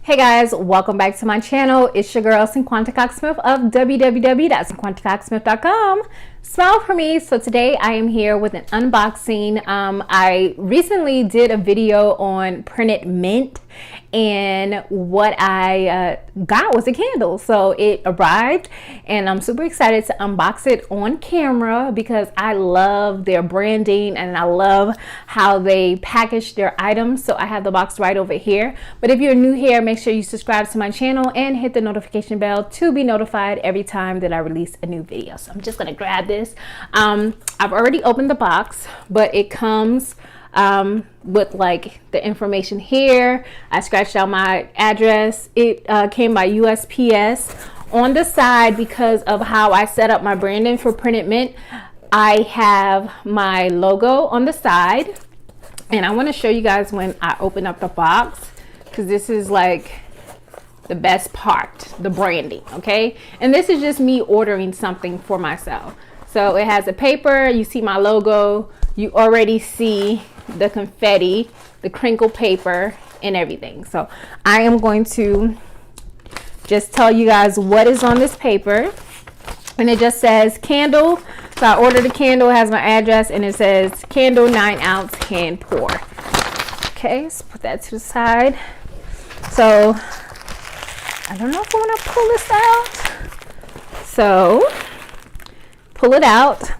Hey guys, welcome back to my channel. It's your girl Cinquanta Cox-Smith of www.cinquantacoxsmith.com. Smile for me. So today I am here with an unboxing. I recently did a video on printed mint, and what I got was a candle. So it arrived and I'm super excited to unbox it on camera because I love their branding and I love how they package their items. So I have the box right over here. But if you're new here, make sure you subscribe to my channel and hit the notification bell to be notified every time that I release a new video. So I'm just gonna grab this. I've already opened the box, but it comes with like the information here. I scratched out my address. It came by USPS. On the side, because of how I set up my branding for printed mint, I have my logo on the side, and I want to show you guys when I open up the box, because this is like the best part, the branding. Okay, and this is just me ordering something for myself. So it has a paper, you see my logo, you already see the confetti, the crinkle paper, and everything. So I am going to just tell you guys what is on this paper. And it just says candle. So I ordered a candle, it has my address, and it says candle 9-ounce hand pour. Okay, let's put that to the side. So I don't know if I want to pull this out. So pull it out.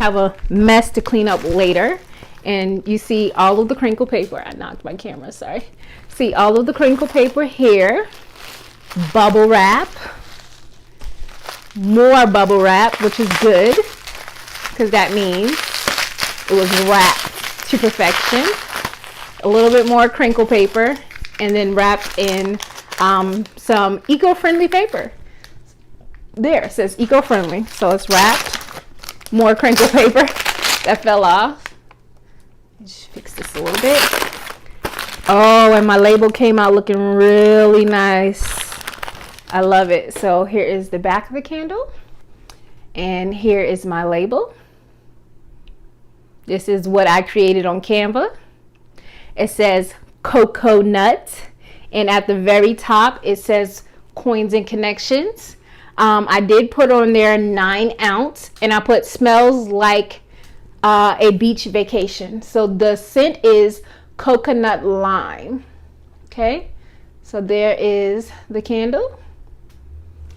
Have a mess to clean up later. And you see all of the crinkle paper. I knocked my camera, sorry. See all of the crinkle paper here. Bubble wrap. More bubble wrap, which is good, because that means it was wrapped to perfection. A little bit more crinkle paper, and then wrapped in some eco-friendly paper. There, it says eco-friendly. So it's wrapped. More crinkle paper that fell off. Just fix this a little bit. Oh, and my label came out looking really nice. I love it. So here is the back of the candle, and here is my label. This is what I created on Canva. It says cocoa nut, and at the very top it says coins and connections. I did put on there 9-ounce, and I put smells like a beach vacation. So the scent is coconut lime. Okay, so there is the candle.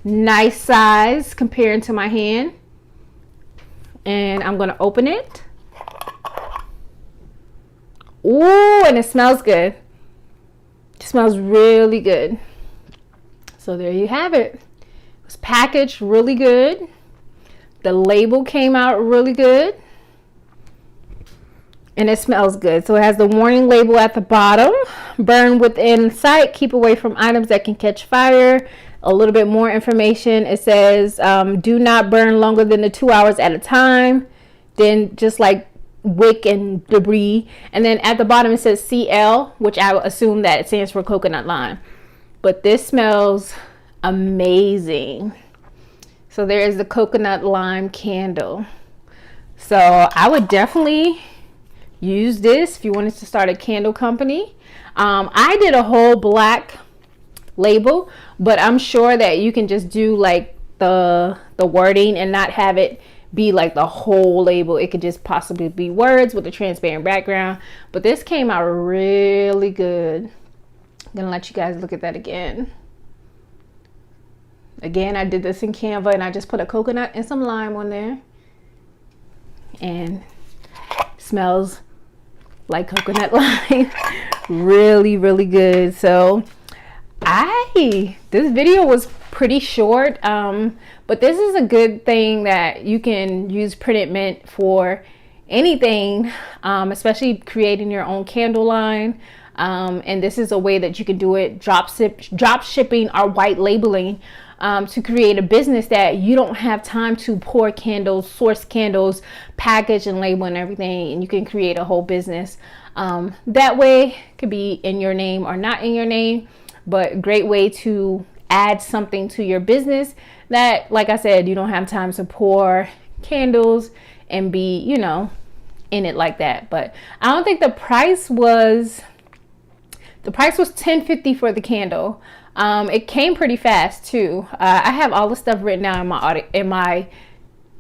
Nice size compared to my hand. And I'm gonna open it. Ooh, and it smells good. It smells really good. So there you have it. It was packaged really good. The label came out really good. And it smells good. So it has the warning label at the bottom. Burn within sight. Keep away from items that can catch fire. A little bit more information. It says do not burn longer than 2 hours at a time. Then just like wick and debris. And then at the bottom it says CL, which I assume that it stands for coconut lime. But this smells amazing. So there is the coconut lime candle. So I would definitely use this if you wanted to start a candle company. I did a whole black label, but I'm sure that you can just do like the wording and not have it be like the whole label. It could just possibly be words with a transparent background. But this came out really good. I'm gonna let you guys look at that again. Again, I did this in Canva, and I just put a coconut and some lime on there, and smells like coconut lime. Really, really good. So this video was pretty short, but this is a good thing that you can use printed mint for anything, especially creating your own candle line. And this is a way that you can do it, drop shipping or white labeling, to create a business that you don't have time to pour candles, source candles, package and label and everything, and you can create a whole business. That way it could be in your name or not in your name, but great way to add something to your business that, like I said, you don't have time to pour candles and be, you know, in it like that. But I don't think the price was The price was $10.50 for the candle. It came pretty fast too. I have all the stuff written down in my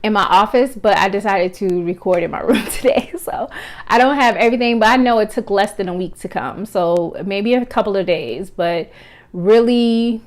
office, but I decided to record in my room today, so I don't have everything, but I know it took less than a week to come, so maybe a couple of days. But really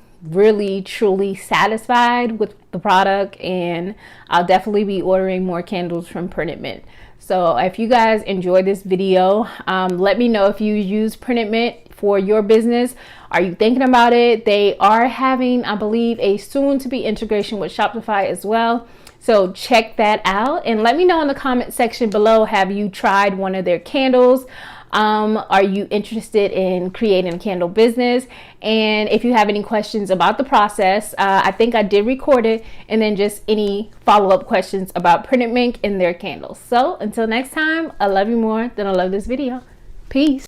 truly satisfied with the product, and I'll definitely be ordering more candles from Printed Mint. So if you guys enjoyed this video, let me know if you use Printed Mint for your business. Are you thinking about it? They are having, I believe, a soon to be integration with Shopify as well. So check that out and let me know in the comment section below, have you tried one of their candles? Are you interested in creating a candle business? And if you have any questions about the process, I think I did record it, and then just any follow-up questions about Printed Mint and their candles. So until next time, I love you more than I love this video. Peace.